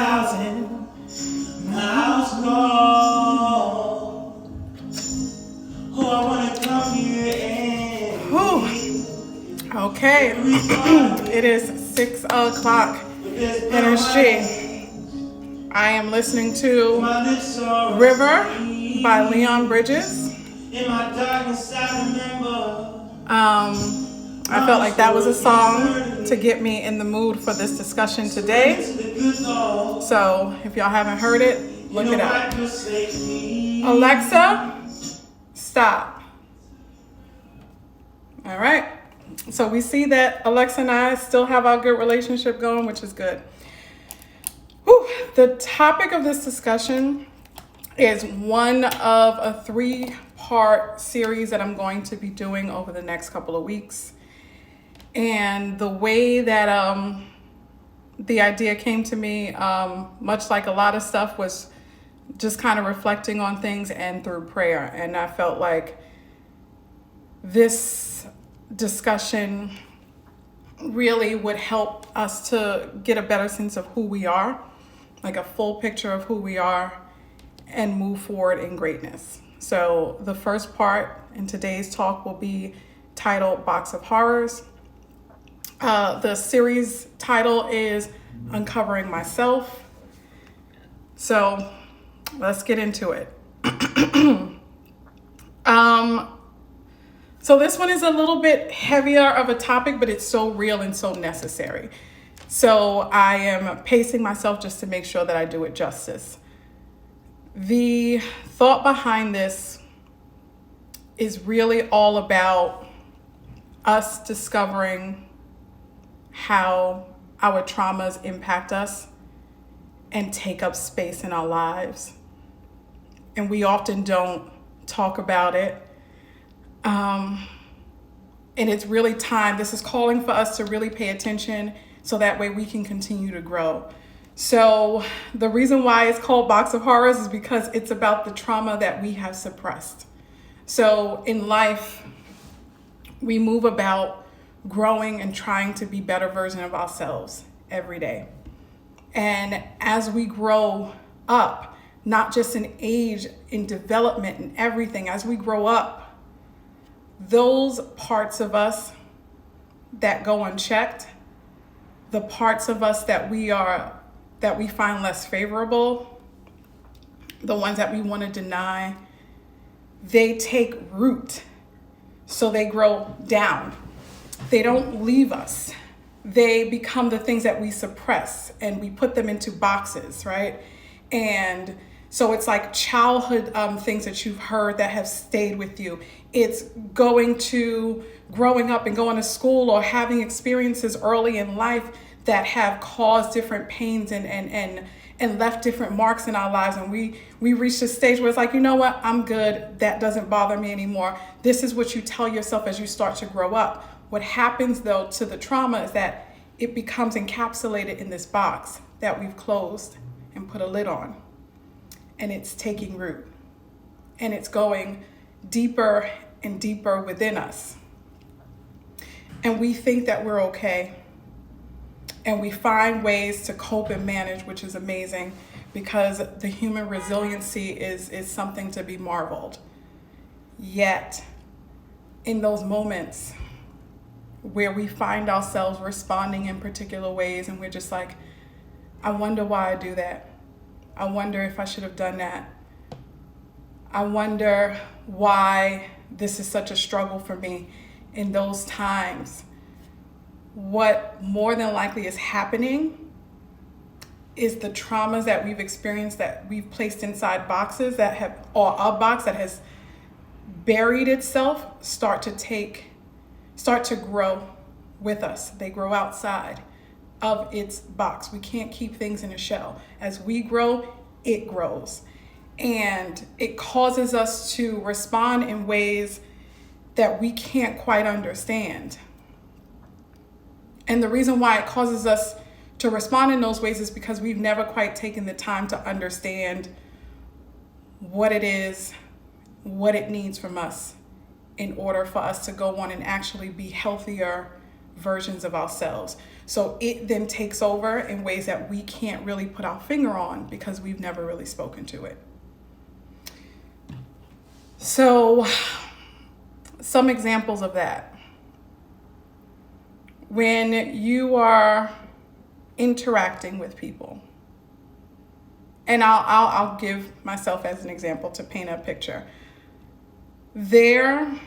10,000 miles long. Oh, I want to come here and okay. It is 6 o'clock NSG. I am listening to River by Leon Bridges. In my darkness, I remember. I felt like that was a song to get me in the mood for this discussion today. So if y'all haven't heard it, look it up. Alexa, stop. All right. So we see that Alexa and I still have our good relationship going, which is good. Whew. The topic of this discussion is one of a 3-part series that I'm going to be doing over the next couple of weeks. And the way that the idea came to me, much like a lot of stuff, was just kind of reflecting on things and through prayer. And I felt like this discussion really would help us to get a better sense of who we are, like a full picture of who we are, and move forward in greatness. So the first part in today's talk will be titled Box of Horrors. The series title is Uncovering Myself. So let's get into it. So this one is a little bit heavier of a topic, but it's so real and so necessary. So I am pacing myself just to make sure that I do it justice. The thought behind this is really all about us discovering how our traumas impact us and take up space in our lives. And we often don't talk about it. And it's really time. This is calling for us to really pay attention so that way we can continue to grow. So the reason why it's called Box of Horrors is because it's about the trauma that we have suppressed. So in life, we move about growing and trying to be better version of ourselves every day. And as we grow up, not just in age, in development and everything, as we grow up, those parts of us that go unchecked, the parts of us that we find less favorable, the ones that we want to deny, they take root. So they grow down. They don't leave us. They become the things that we suppress and we put them into boxes, right? And so it's like childhood things that you've heard that have stayed with you. It's growing up and going to school or having experiences early in life that have caused different pains and left different marks in our lives. And we reach a stage where it's like, you know what, I'm good. That doesn't bother me anymore. This is what you tell yourself as you start to grow up. What happens though to the trauma is that it becomes encapsulated in this box that we've closed and put a lid on. And it's taking root. And it's going deeper and deeper within us. And we think that we're okay. And we find ways to cope and manage, which is amazing because the human resiliency is something to be marveled. Yet, in those moments where we find ourselves responding in particular ways and we're just like, I wonder why I do that. I wonder if I should have done that. I wonder why this is such a struggle for me in those times. What more than likely is happening is the traumas that we've experienced that we've placed inside boxes that have, or a box that has buried itself, start to grow with us. They grow outside of its box. We can't keep things in a shell. As we grow, it grows. And it causes us to respond in ways that we can't quite understand. And the reason why it causes us to respond in those ways is because we've never quite taken the time to understand what it is, what it needs from us in order for us to go on and actually be healthier versions of ourselves. So it then takes over in ways that we can't really put our finger on because we've never really spoken to it. So some examples of that. When you are interacting with people, and I'll give myself as an example to paint a picture. There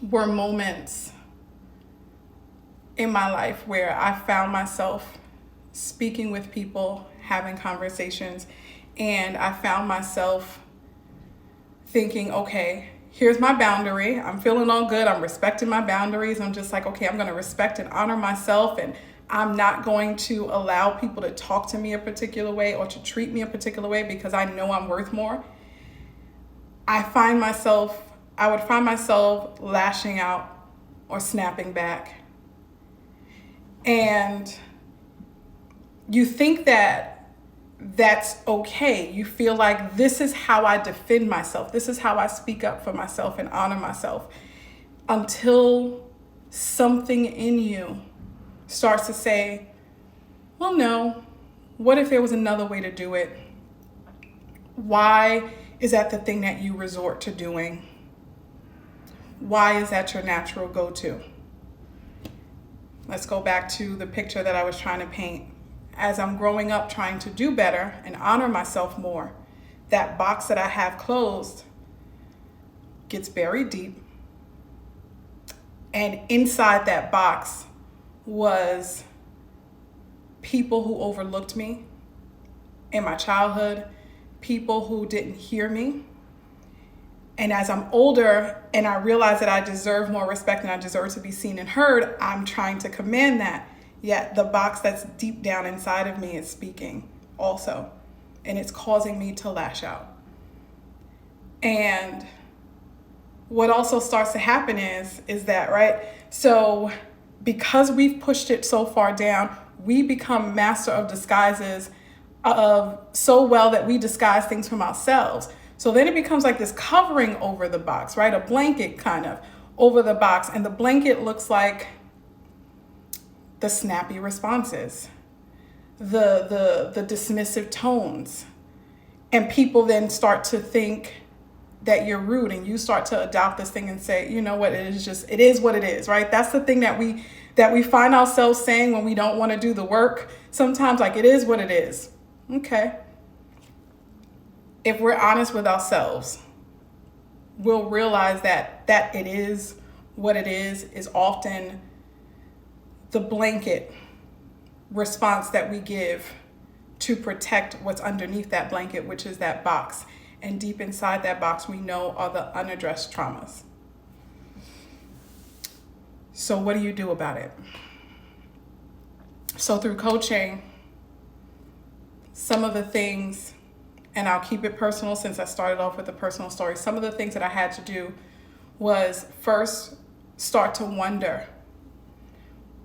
were moments in my life where I found myself speaking with people, having conversations, and I found myself thinking, okay, here's my boundary. I'm feeling all good. I'm respecting my boundaries. I'm just like, okay, I'm going to respect and honor myself, and I'm not going to allow people to talk to me a particular way or to treat me a particular way because I know I'm worth more. I would find myself lashing out or snapping back. And you think that that's okay. You feel like this is how I defend myself. This is how I speak up for myself and honor myself, until something in you starts to say, well, no, what if there was another way to do it? Why is that the thing that you resort to doing? Why is that your natural go-to? Let's go back to the picture that I was trying to paint. As I'm growing up trying to do better and honor myself more, that box that I have closed gets buried deep. And inside that box was people who overlooked me in my childhood, people who didn't hear me. And as I'm older and I realize that I deserve more respect and I deserve to be seen and heard, I'm trying to command that. Yet the box that's deep down inside of me is speaking also. And it's causing me to lash out. And what also starts to happen is that, right? So because we've pushed it so far down, we become master of disguises of so well that we disguise things from ourselves. So then it becomes like this covering over the box, right? A blanket kind of over the box. And the blanket looks like the snappy responses, the dismissive tones. And people then start to think that you're rude, and you start to adopt this thing and say, you know what, it is what it is, right? That's the thing that we find ourselves saying when we don't want to do the work. Sometimes, like, it is what it is. Okay. If we're honest with ourselves, we'll realize that it is what it is often the blanket response that we give to protect what's underneath that blanket, which is that box. And deep inside that box, we know are the unaddressed traumas. So what do you do about it? So through coaching, some of the things, and I'll keep it personal since I started off with a personal story, some of the things that I had to do was first start to wonder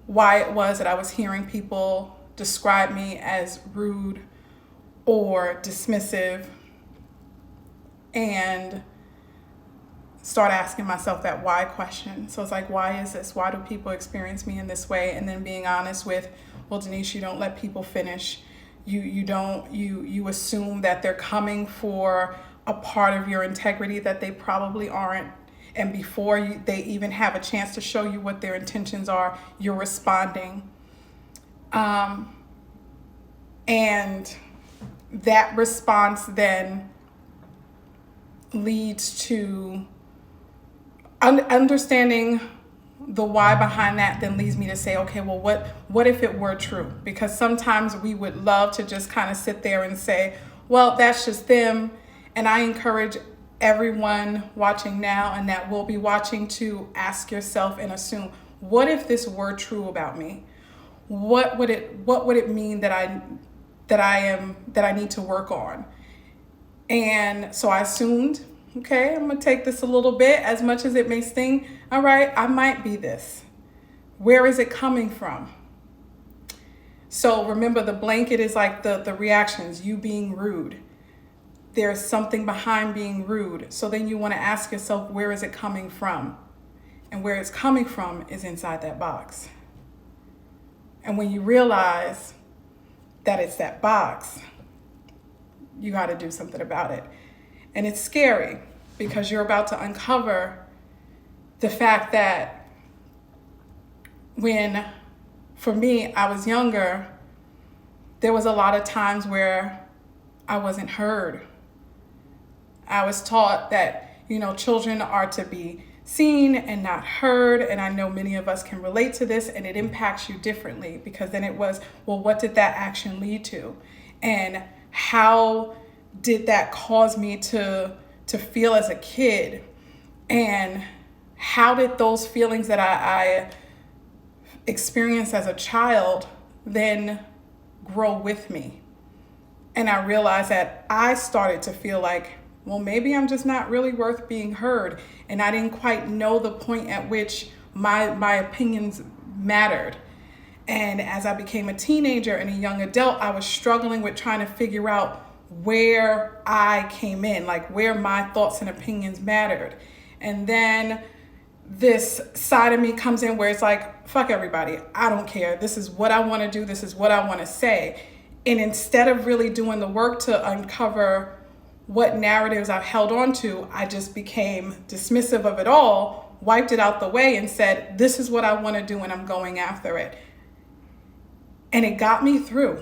why it was that I was hearing people describe me as rude or dismissive, and start asking myself that why question. So it's like, why is this? Why do people experience me in this way? And then being honest with, well, Denise, you don't let people finish. You assume that they're coming for a part of your integrity that they probably aren't. And before they even have a chance to show you what their intentions are, you're responding. And that response then leads to understanding the why behind that, then leads me to say, okay, well, what if it were true? Because sometimes we would love to just kind of sit there and say, well, that's just them. And I encourage everyone watching now and that will be watching to ask yourself and assume, what if this were true about me? What would it mean that I need to work on? And so I assumed, okay, I'm gonna take this a little bit, as much as it may sting. All right, I might be this. Where is it coming from? So remember, the blanket is like the reactions, you being rude. There's something behind being rude. So then you want to ask yourself, where is it coming from? and where it's coming from is inside that box. And when you realize that it's that box, you got to do something about it. And it's scary because you're about to uncover the fact that when, for me, I was younger, there was a lot of times where I wasn't heard. I was taught that, children are to be seen and not heard. And I know many of us can relate to this, and it impacts you differently because then it was, well, what did that action lead to? And how did that cause me to feel as a kid? And how did those feelings that I experienced as a child then grow with me? And I realized that I started to feel like, well, maybe I'm just not really worth being heard. And I didn't quite know the point at which my opinions mattered. And as I became a teenager and a young adult, I was struggling with trying to figure out where I came in, like where my thoughts and opinions mattered. And then this side of me comes in where it's like, fuck everybody, I don't care. This is what I want to do. This is what I want to say. And instead of really doing the work to uncover what narratives I've held on to, I just became dismissive of it all, wiped it out the way and said, this is what I want to do and I'm going after it. And it got me through.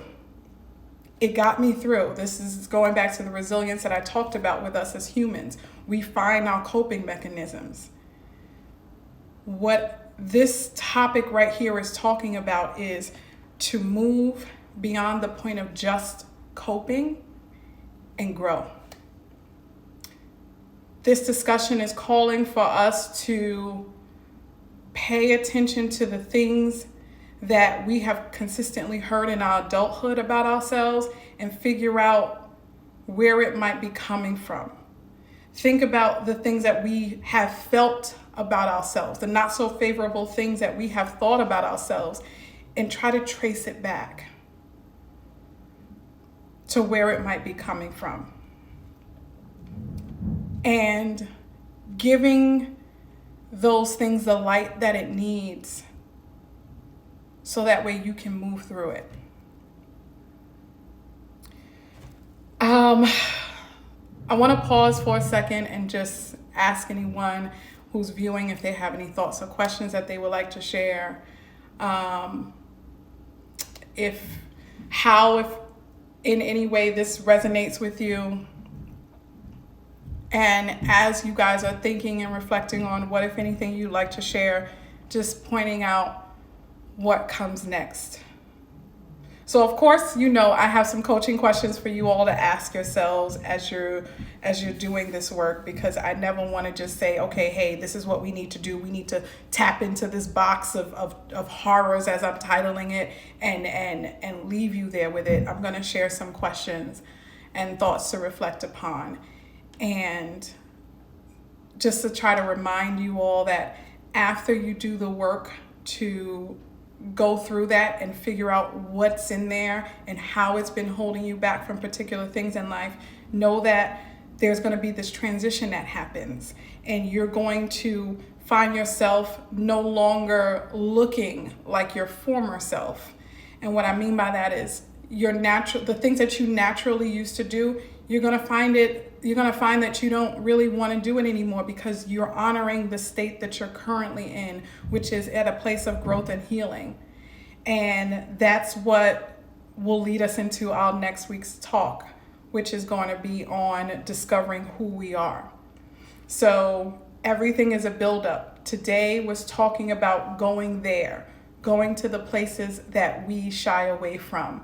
It got me through. This is going back to the resilience that I talked about with us as humans. We find our coping mechanisms. What this topic right here is talking about is to move beyond the point of just coping and grow. This discussion is calling for us to pay attention to the things that we have consistently heard in our adulthood about ourselves and figure out where it might be coming from. Think about the things that we have felt about ourselves, the not so favorable things that we have thought about ourselves, and try to trace it back to where it might be coming from. And giving those things the light that it needs so that way you can move through it. I want to pause for a second and just ask anyone who's viewing if they have any thoughts or questions that they would like to share. If in any way this resonates with you. And as you guys are thinking and reflecting on what, if anything, you'd like to share, just pointing out what comes next. So of course, I have some coaching questions for you all to ask yourselves as you're doing this work, because I never want to just say, okay, hey, this is what we need to do. We need to tap into this box of horrors, as I'm titling it, and leave you there with it. I'm going to share some questions and thoughts to reflect upon. And just to try to remind you all that after you do the work to go through that and figure out what's in there and how it's been holding you back from particular things in life, know that there's going to be this transition that happens, and you're going to find yourself no longer looking like your former self. And what I mean by that is the things that you naturally used to do, you're going to find that you don't really want to do it anymore, because you're honoring the state that you're currently in, which is at a place of growth and healing. And that's what will lead us into our next week's talk, which is going to be on discovering who we are. So everything is a buildup. Today was talking about going there, going to the places that we shy away from,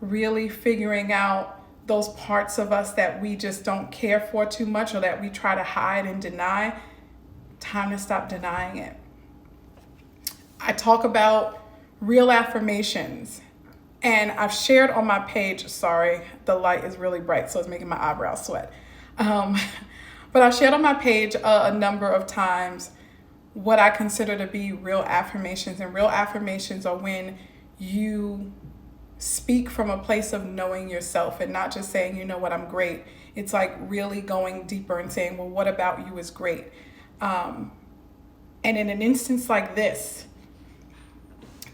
really figuring out those parts of us that we just don't care for too much, or that we try to hide and deny. Time to stop denying it. I talk about real affirmations, and I've shared on my page, sorry, the light is really bright, so it's making my eyebrows sweat. But I've shared on my page a number of times what I consider to be real affirmations. And real affirmations are when you speak from a place of knowing yourself and not just saying, you know what, I'm great. It's like really going deeper and saying, well, what about you is great? And in an instance like this,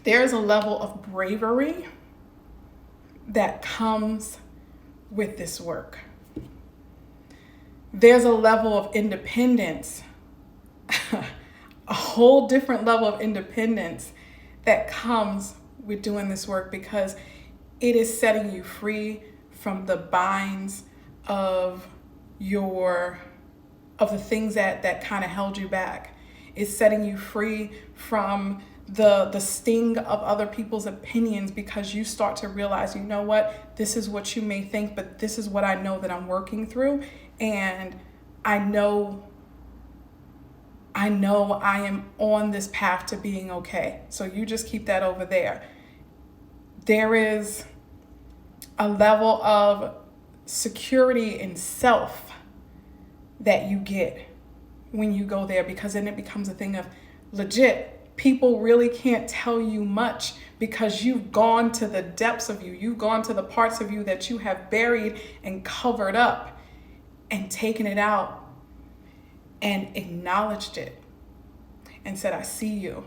there's a level of bravery that comes with this work. There's a level of independence, a whole different level of independence that comes with doing this work, because it is setting you free from the binds of the things that kind of held you back. It's setting you free from the sting of other people's opinions, because you start to realize, you know what, this is what you may think, but this is what I know that I'm working through, and I know I am on this path to being okay. So you just keep that over there. There is a level of security in self that you get when you go there, because then it becomes a thing of legit. People really can't tell you much, because you've gone to the depths of you. You've gone to the parts of you that you have buried and covered up and taken it out and acknowledged it and said, I see you,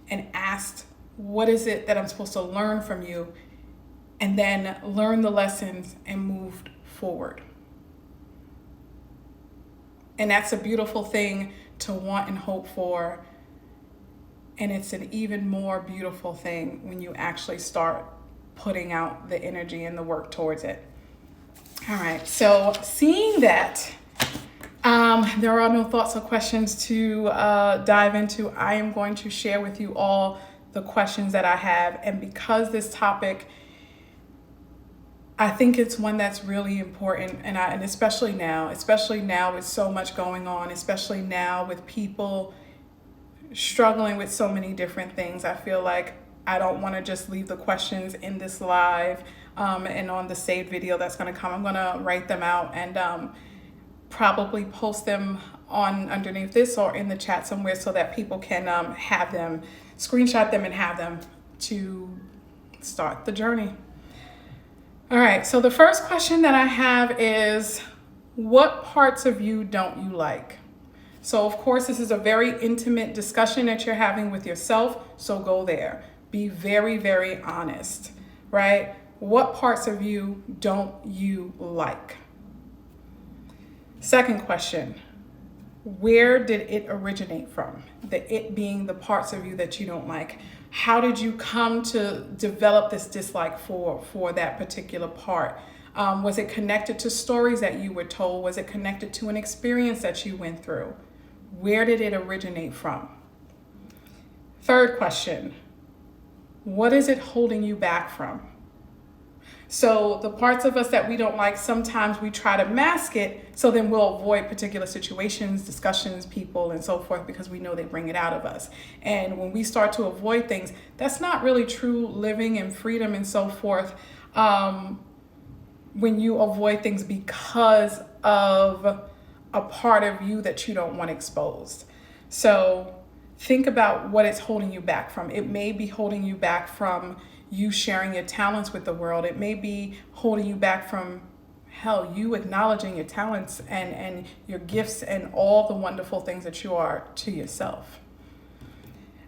and asked, what is it that I'm supposed to learn from you? And then learn the lessons and moved forward. And that's a beautiful thing to want and hope for. And it's an even more beautiful thing when you actually start putting out the energy and the work towards it. All right, so seeing that there are no thoughts or questions to dive into, I am going to share with you all the questions that I have. And because this topic, I think it's one that's really important, and especially now with so much going on, especially now with people struggling with so many different things. I feel like I don't want to just leave the questions in this live and on the saved video that's going to come. I'm going to write them out and probably post them on underneath this or in the chat somewhere, so that people can have them, screenshot them and have them to start the journey. All right, so the first question that I have is, what parts of you don't you like? So of course, this is a very intimate discussion that you're having with yourself, so go there. Be very, very honest, right? What parts of you don't you like? Second question, where did it originate from? The it being the parts of you that you don't like. How did you come to develop this dislike for that particular part? Was it connected to stories that you were told? Was it connected to an experience that you went through? Where did it originate from? Third question, what is it holding you back from? So the parts of us that we don't like, sometimes we try to mask it, so then we'll avoid particular situations, discussions, people, and so forth, because we know they bring it out of us. And when we start to avoid things, that's not really true living and freedom and so forth. When you avoid things because of a part of you that you don't want exposed. So think about what it's holding you back from. It may be holding you back from you sharing your talents with the world. It may be holding you back from, hell, you acknowledging your talents and your gifts and all the wonderful things that you are to yourself.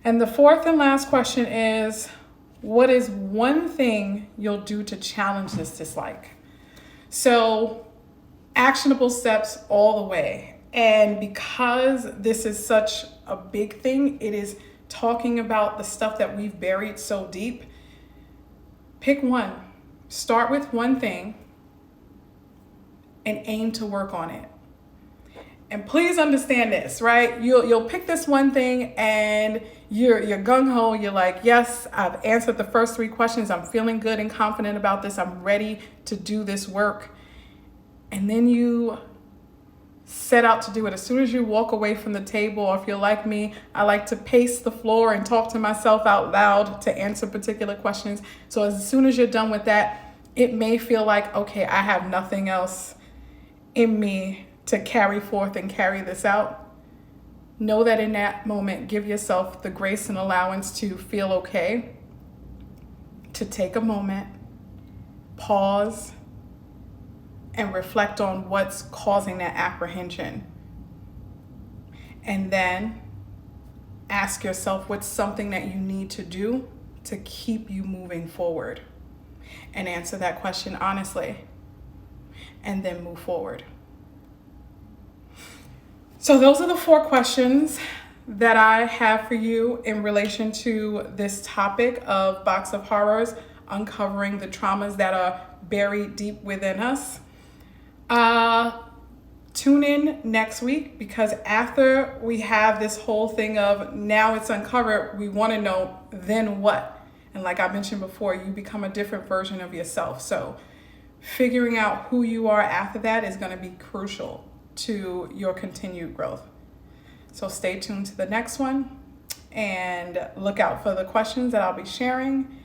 And the fourth and last question is, what is one thing you'll do to challenge this dislike? So actionable steps all the way. And because this is such a big thing, it is talking about the stuff that we've buried so deep. Pick one. Start with one thing and aim to work on it. And please understand this, right? You'll pick this one thing and you're gung-ho. You're like, yes, I've answered the first 3 questions. I'm feeling good and confident about this. I'm ready to do this work. And then you set out to do it. As soon as you walk away from the table, or if you're like me, I like to pace the floor and talk to myself out loud to answer particular questions. So as soon as you're done with that, it may feel like, okay, I have nothing else in me to carry forth and carry this out. Know that in that moment, give yourself the grace and allowance to feel okay, to take a moment, pause, and reflect on what's causing that apprehension. And then ask yourself what's something that you need to do to keep you moving forward, and answer that question honestly, and then move forward. So those are the 4 questions that I have for you in relation to this topic of Box of Horrors, uncovering the traumas that are buried deep within us. Tune in next week, because after we have this whole thing of now it's uncovered, we want to know then what. And like I mentioned before, you become a different version of yourself. So figuring out who you are after that is going to be crucial to your continued growth. So stay tuned to the next one and look out for the questions that I'll be sharing,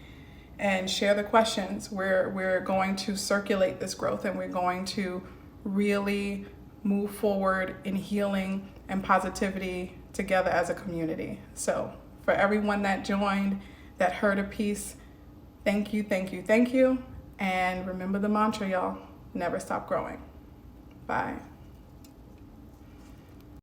and share the questions. We're going to circulate this growth, and we're going to really move forward in healing and positivity together as a community. So for everyone that joined, that heard a piece, thank you, thank you, thank you. And remember the mantra, y'all, never stop growing. Bye.